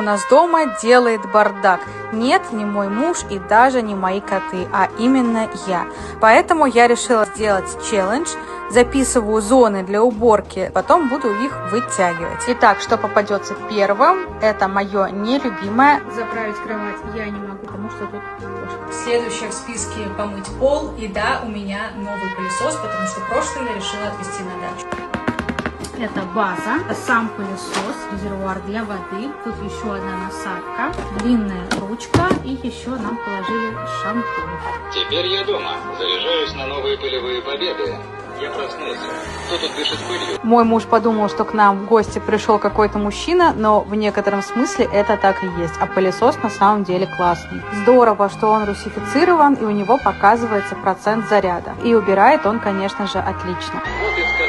У нас дома делает бардак. Нет, не мой муж и даже не мои коты, а именно я. Поэтому я решила сделать челлендж. Записываю зоны для уборки, потом буду их вытягивать. Итак, что попадется первым? Это мое нелюбимое. Заправить кровать я не могу, потому что тут кошка. Следующее в списке помыть пол. И да, у меня новый пылесос, потому что прошлый я решила отвезти на дачу. Это база, сам пылесос, резервуар для воды. Тут еще одна насадка, длинная ручка и еще нам положили шампунь. Теперь я дома. Заряжаюсь на новые пылевые победы. Я проснулся. Кто тут дышит пылью? Мой муж подумал, что к нам в гости пришел какой-то мужчина, но в некотором смысле это так и есть. А пылесос на самом деле классный. Здорово, что он русифицирован и у него показывается процент заряда. И убирает он, конечно же, отлично. Вот и